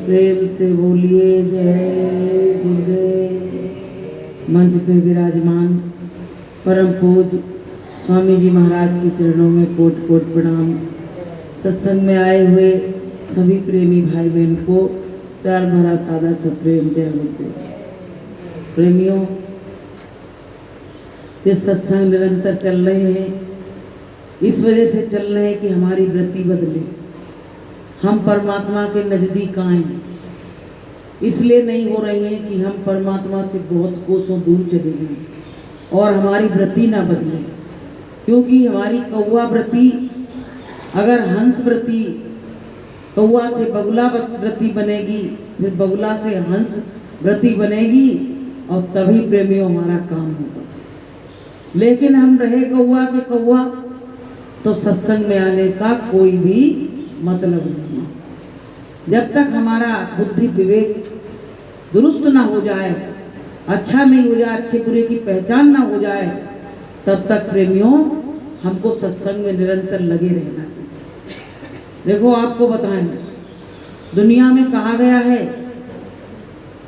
प्रेम से बोलिए जय गुरुदेव। मंच पे विराजमान परम पूज्य स्वामी जी महाराज के चरणों में कोट कोट प्रणाम। सत्संग में आए हुए सभी प्रेमी भाई बहन को प्यार भरा सादा सप्रेम जय गुरुदेव। प्रेमियों, ये सत्संग निरंतर चल रहे हैं, इस वजह से चल रहे हैं कि हमारी वृत्ति बदले, हम परमात्मा के नज़दीक आएं। इसलिए नहीं हो रही हैं कि हम परमात्मा से बहुत कोसों दूर चले गए और हमारी वृत्ति ना बदले, क्योंकि हमारी कौवा वृत्ति अगर हंस वृत्ति, कौवा से बगुला वृत्ति बनेगी, फिर बगुला से हंस वृत्ति बनेगी और तभी प्रेमियों हमारा काम होगा। लेकिन हम रहे कौवा के कौवा तो सत्संग में आने का कोई भी मतलब नहीं। जब तक हमारा बुद्धि विवेक दुरुस्त ना हो जाए, अच्छा नहीं हो जाए, अच्छे बुरे की पहचान ना हो जाए, तब तक प्रेमियों हमको सत्संग में निरंतर लगे रहना चाहिए। देखो, आपको बताएं, दुनिया में कहा गया है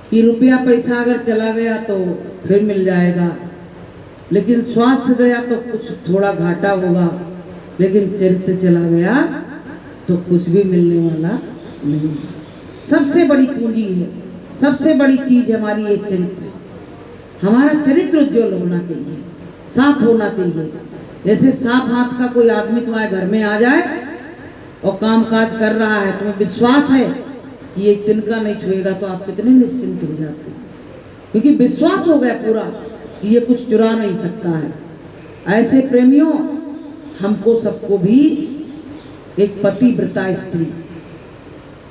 कि रुपया पैसा अगर चला गया तो फिर मिल जाएगा, लेकिन स्वास्थ्य गया तो कुछ थोड़ा घाटा होगा, लेकिन चरित्र चला गया तो कुछ भी मिलने वाला नहीं। सबसे बड़ी पूंजी है, सबसे बड़ी चीज हमारी एक चरित्र। हमारा चरित्र उज्ज्वल होना चाहिए, साफ होना चाहिए। जैसे साफ हाथ का कोई आदमी तुम्हारे घर में आ जाए और काम काज कर रहा है, तुम्हें विश्वास है कि एक दिन का नहीं छुएगा, तो आप कितने निश्चिंत हो जाते हैं, क्योंकि विश्वास हो गया पूरा कि ये कुछ चुरा नहीं सकता है। ऐसे प्रेमियों, हमको सबको भी एक पतिव्रता स्त्री,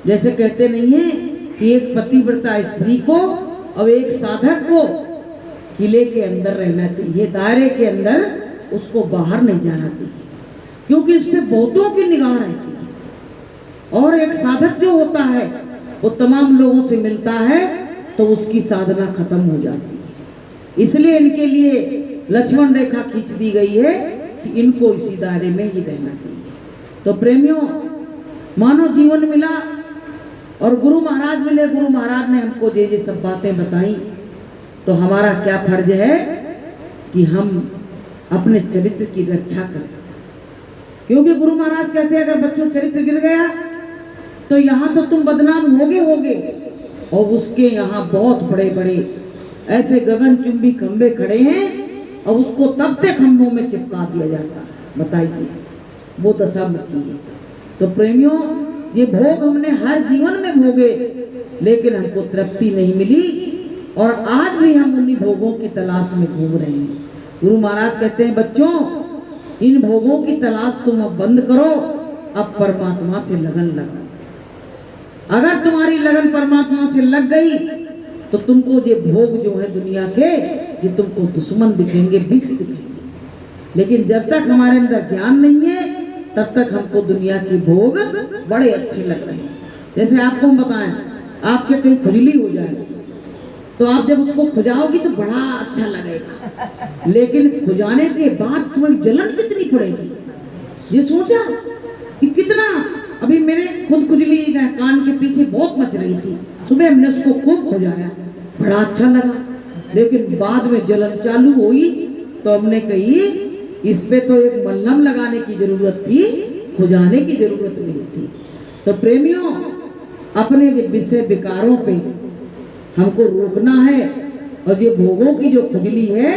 जैसे कहते नहीं है कि एक पतिव्रता स्त्री को और एक साधक को किले के अंदर रहना चाहिए, दायरे के अंदर, उसको बाहर नहीं जाना चाहिए, क्योंकि इस पे बहुतों की निगाह रहती है। और एक साधक जो होता है वो तमाम लोगों से मिलता है तो उसकी साधना खत्म हो जाती है। इसलिए इनके लिए लक्ष्मण रेखा खींच दी गई है कि इनको इसी दायरे में ही रहना चाहिए। तो प्रेमियों, मानो जीवन मिला और गुरु महाराज मिले, गुरु महाराज ने हमको ये सब बातें बताई, तो हमारा क्या फर्ज है कि हम अपने चरित्र की रक्षा करें। क्योंकि गुरु महाराज कहते हैं अगर बच्चों चरित्र गिर गया तो यहाँ तो तुम बदनाम होगे, और उसके यहाँ बहुत बड़े बड़े ऐसे गगनचुंबी खंबे खड़े हैं और उसको तब तक खंभों में चिपका दिया जाता है। बताइए, वो दशा मची है। तो प्रेमियों, ये भोग हमने हर जीवन में भोगे, लेकिन हमको तृप्ति नहीं मिली और आज भी हम उन्हीं भोगों की तलाश में घूम रहे हैं। गुरु महाराज कहते हैं बच्चों, इन भोगों की तलाश तुम अब बंद करो, अब परमात्मा से लगन लगाओ। अगर तुम्हारी लगन परमात्मा से लग गई तो तुमको ये भोग जो है दुनिया के, ये तुमको दुश्मन दिखेंगे, विष दिखेंगे। लेकिन जब तक हमारे अंदर ज्ञान नहीं है, तब तक हमको दुनिया की भोग बड़े अच्छे लग रहे हैं। जैसे आपको हम बताएं, आपके कहीं खुजली हो जाए तो आप जब उसको खुजाओगी तो बड़ा अच्छा लगेगा, लेकिन खुजाने के बाद तुम्हें जलन कितनी पड़ेगी, ये सोचा कि कितना। अभी मेरे खुद खुजली कान के पीछे बहुत मच रही थी, सुबह हमने उसको खूब खुजाया, बड़ा अच्छा लगा, लेकिन बाद में जलन चालू हुई तो हमने कही इस पे तो एक मलहम लगाने की जरूरत थी, खुजाने की जरूरत नहीं थी। तो प्रेमियों, अपने विषय विकारों पे हमको रोकना है, और ये भोगों की जो खुजली है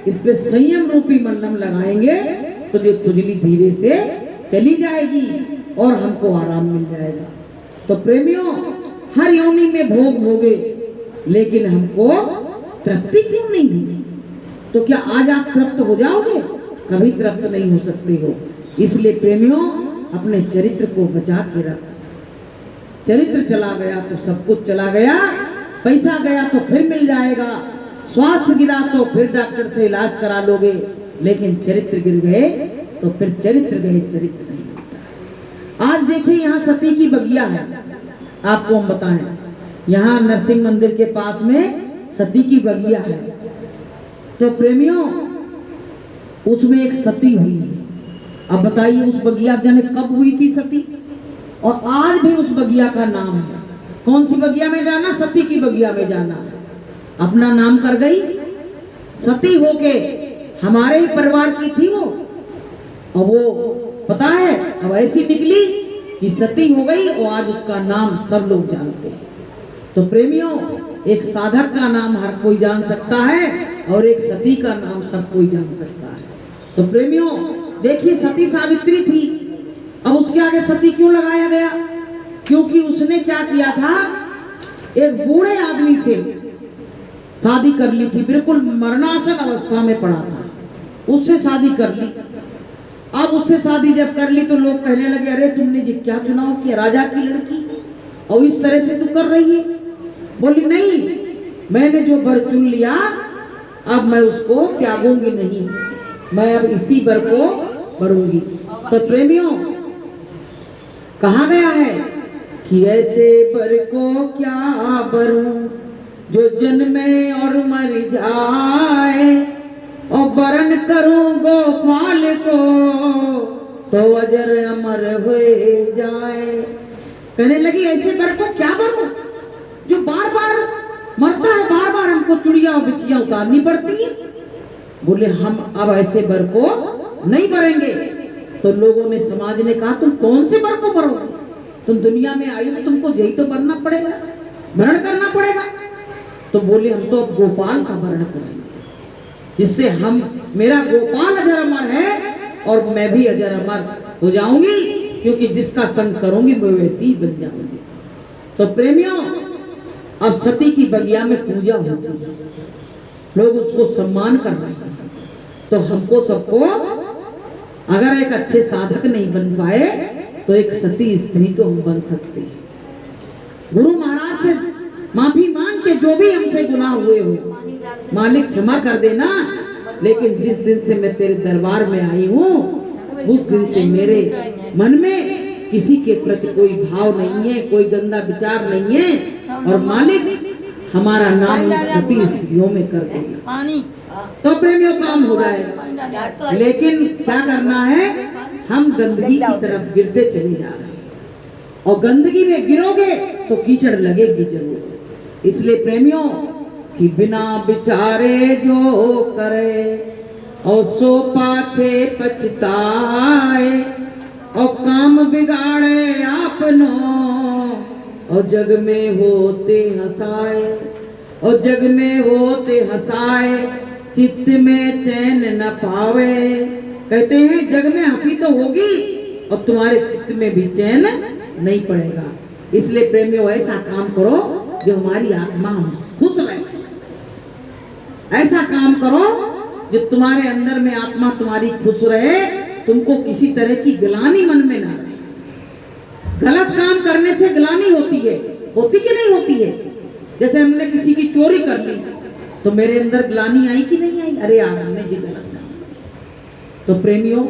इस पे संयम रूपी मलहम लगाएंगे तो ये खुजली धीरे से चली जाएगी और हमको आराम मिल जाएगा। तो प्रेमियों, हर योनि में भोग भोगे, लेकिन हमको तृप्ति क्यों नहीं मिली? तो क्या आज आप तृप्त हो जाओगे? कभी तृप्त नहीं हो सकते हो। इसलिए प्रेमियों, अपने चरित्र को बचा के रखो। चरित्र चला गया तो सब कुछ चला गया, पैसा गया तो फिर मिल जाएगा, स्वास्थ्य गिरा तो फिर डॉक्टर से इलाज करा लोगे, लेकिन चरित्र गिर गए तो फिर चरित्र गए, चरित्र नहीं मिलता। आज देखिए, यहाँ सती की बगिया है, आपको हम बताएं, यहाँ नरसिंह मंदिर के पास में सती की बगिया है। तो प्रेमियों, उसमें एक सती हुई है। अब बताइए, उस बगिया जाने कब हुई थी सती, और आज भी उस बगिया का नाम है। कौन सी बगिया में जाना? सती की बगिया में जाना। अपना नाम कर गई, सती होके हमारे ही परिवार की थी वो, और वो पता है अब ऐसी निकली कि सती हो गई और आज उसका नाम सब लोग जानते हैं। तो प्रेमियों, एक साधक का नाम हर कोई जान सकता है और एक सती का नाम सब कोई जान सकता है। तो प्रेमियों देखिए, सती सावित्री थी, अब उसके आगे सती क्यों लगाया गया? क्योंकि उसने क्या किया था, एक बूढ़े आदमी से शादी कर ली थी, बिल्कुल मरणासन अवस्था में पड़ा था, उससे शादी कर ली। अब उससे शादी जब कर ली तो लोग कहने लगे, अरे तुमने ये क्या चुनाव किया, राजा की लड़की और इस तरह से तू कर रही है। बोली नहीं, मैंने जो वर चुन लिया अब मैं उसको त्यागूंगी नहीं, मैं अब इसी वर को भरूंगी। तो प्रेमियों, कहा गया है कि ऐसे वर को क्या भरूं जो जन्मे और मर जाए, और वरण करूं गोपाल को तो अजर अमर हुए जाए। कहने लगी ऐसे वर को क्या भरूं जो बार बार मरता है, बार बार हमको चुड़िया और बिछिया उतारनी पड़ती है। बोले हम अब ऐसे वर को नहीं भरेंगे। तो लोगों ने, समाज ने कहा तुम कौन से वर को भरोगे, तुम दुनिया में आई हो, तुमको यही तो भरना पड़ेगा, भरण करना पड़ेगा। तो बोले हम तो अब गोपाल का भरण करेंगे, जिससे हम, मेरा गोपाल अजर अमर है और मैं भी अजर अमर हो जाऊंगी, क्योंकि जिसका संग करूंगी मैं वैसी ही बन जाऊंगी। तो प्रेमियों, अब सती की बगिया में पूजा होती है, लोग उसको सम्मान कर रहे हैं। तो हमको सबको, अगर एक अच्छे साधक नहीं बन पाए तो एक सती स्त्री तो हम बन सकते हैं। गुरु महाराज से माफी मांग के जो भी हमसे गुनाह हुए हो, मालिक क्षमा कर देना, लेकिन जिस दिन से मैं तेरे दरबार में आई हूँ उस दिन से मेरे मन में किसी के प्रति कोई भाव नहीं है, कोई गंदा विचार नहीं है, और मालिक हमारा नाम सती स्त्रियों में कर देना, तो प्रेमियों काम हो जाएगा। लेकिन क्या करना है, हम गंदगी की तरफ गिरते चले जा रहे हैं, और गंदगी में गिरोगे तो कीचड़ लगेगी जरूर। इसलिए प्रेमियों, कि बिना विचारे जो करे और सो पाछे पछताए, और काम बिगाड़े आपनो और जग में होते हंसाए, और जग में होते हंसाए चित्त में चैन न पावे। कहते हैं जग में हंसी तो होगी और तुम्हारे चित्त में भी चैन नहीं पड़ेगा। इसलिए प्रेमियों, ऐसा काम करो जो हमारी आत्मा खुश रहे, ऐसा काम करो जो तुम्हारे अंदर में आत्मा तुम्हारी खुश रहे, तुमको किसी तरह की गिलानी मन में ना रहे। गलत काम करने से गिलानी होती है, होती कि नहीं होती है? जैसे हमने किसी की चोरी कर ली तो मेरे अंदर गिलानी आई कि नहीं आई, अरे यार हमने ये गलत काम। तो प्रेमियों,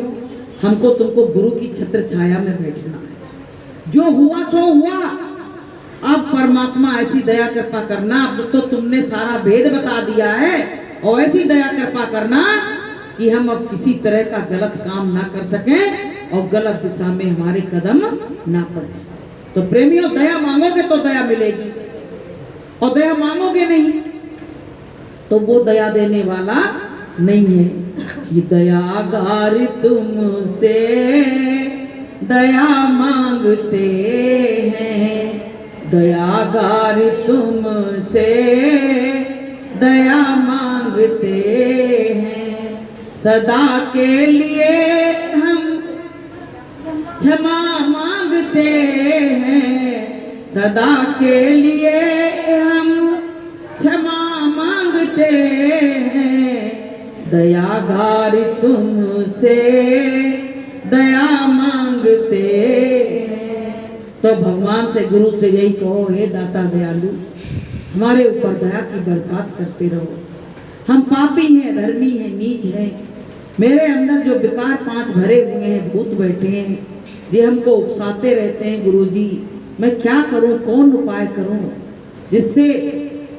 हमको तुमको गुरु की छत्र छाया में बैठना है, जो हुआ सो हुआ। अब परमात्मा ऐसी दया कृपा करना, अब तो तुमने सारा भेद बता दिया है, और ऐसी दया कृपा करना कि हम अब किसी तरह का गलत काम ना कर सकें और गलत दिशा में हमारे कदम ना पड़े। तो प्रेमियों, दया मांगोगे तो दया मिलेगी, और दया मांगोगे नहीं तो वो दया देने वाला नहीं है। कि दयागार तुमसे दया मांगते हैं, दयागार तुमसे दया मांगते हैं, सदा के लिए हम क्षमा मांगते हैं, सदा के लिए हम क्षमा मांगते हैं, दयागार तुमसे दया मांगते हैं। तो भगवान से, गुरु से यही कहो, हे दाता दयालु, हमारे ऊपर दया की बरसात करते रहो। हम पापी हैं, धर्मी हैं, नीच हैं, मेरे अंदर जो विकार 5 भरे हुए हैं, भूत बैठे हैं, ये हमको उकसाते रहते हैं। गुरुजी, मैं क्या करूं, कौन उपाय करूं जिससे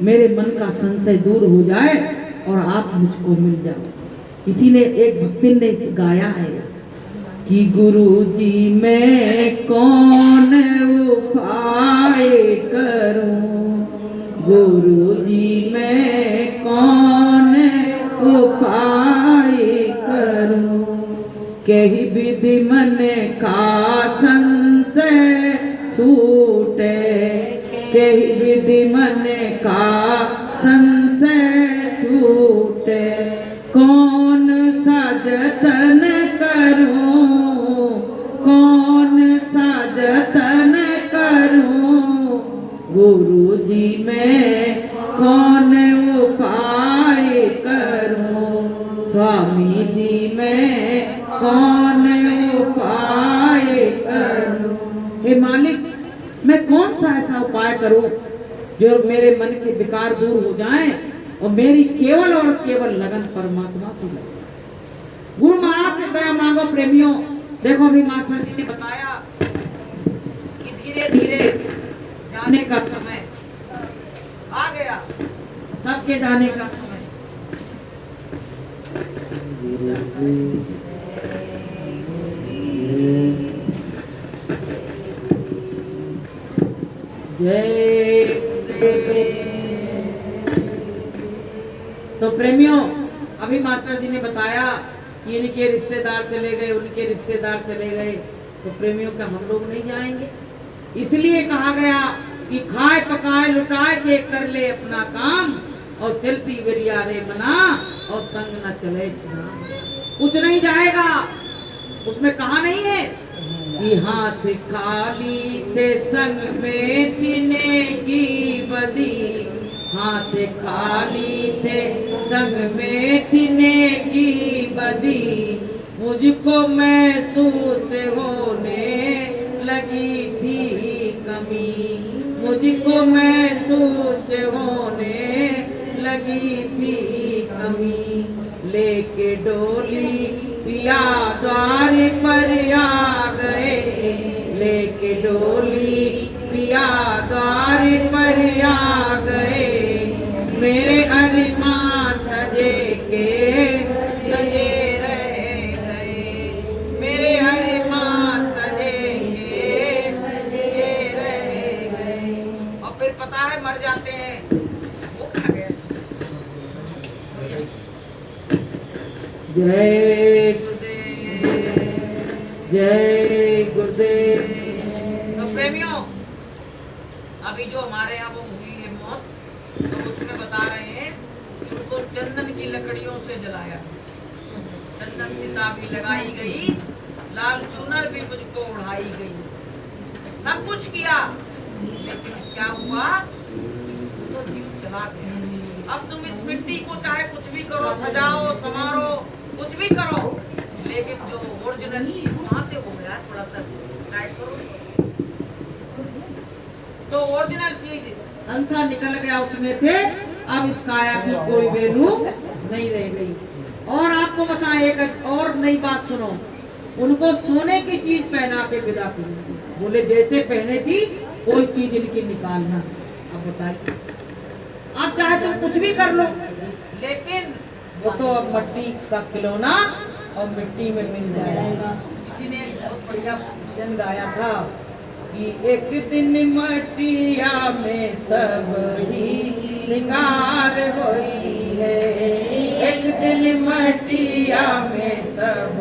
मेरे मन का संशय दूर हो जाए और आप मुझको मिल जाओ। किसी ने, एक भक्ति ने गाया है कि गुरुजी मैं कौन उपाय करूं, गुरु जी मैं कौन उपाय करूं, कही विधि मन का संशय छूटे, कही विधि मन का संशय छूटे, कौन सा जतन करूं, कौन सा जतन करूं, गुरु जी मैं कौन उपाय करूं, स्वामी जी मैं कौन उपाय करूं। हे मालिक, मैं कौन सा ऐसा उपाय करूं जो मेरे मन के विकार दूर हो जाएं और मेरी केवल और केवल लगन परमात्मा से लगे। गुरु महाराज से दया मांगो प्रेमियों। देखो अभी मास्टर जी ने बताया कि धीरे धीरे जाने का समय आ गया, सबके जाने का समय। जय। तो प्रेमियों, अभी मास्टर जी ने बताया कि इनके रिश्तेदार चले गए, उनके रिश्तेदार चले गए, तो प्रेमियों का हम लोग नहीं जाएंगे। इसलिए कहा गया कि खाए पकाए लुटाए के कर ले अपना काम, और चलती बेरिया रे मना, और संग न चले छिना। कुछ नहीं जाएगा, उसमें कहा नहीं है कि हाथ खाली थे संग में तिने की बदी, हाथ खाली थे संग में तिने की बदी, मुझको महसूस होने लगी थी कमी, मुझको महसूस होने लगी थी कमी, लेके डोली पिया द्वार पर आ गए, लेके डोली पिया द्वार पर आ गए, मेरे अरमान सजे के सजे रह गए, मेरे अरमान सजे के सजे रह गए। और फिर पता है मर जाते हैं, वो खा गया। जय गुरुदेव, जय गुरुदेव। तो प्रेमियों, अभी जो हमारे यहाँ वो हुई है मौत, तो उसमें बता रहे हैं कि उनको चंदन की लकड़ियों से जलाया, चंदन चिता भी लगाई गई, लाल चूनर भी मुझको उड़ाई गई, सब कुछ किया, लेकिन क्या हुआ, तो जीव चला गया। अब तुम इस मिट्टी को चाहे कुछ भी करो, सजाओ संवारो, कुछ भी करो, लेकिन जो ओरिजिनल चीज वहां से हो गया, थोड़ा सा टाइट करो, तो ओरिजिनल चीज अंसा निकल गया उसमें से। अब इस काया की कोई वैल्यू नहीं रह गई। और आपको बताएं एक और नई बात सुनो, उनको सोने की चीज पहना के विदा की, बोले जैसे पहने थी कोई चीज इनकी निकालना। अब बताइए, आप चाहे तुम कुछ भी कर लो, लेकिन वो तो अब मिट्टी का खिलौना और मिट्टी में मिल जाएगा। किसी ने बहुत बढ़िया भजन गाया था कि एक दिन मटिया में सब ही श्रृंगार होई है, एक दिन मटिया में सब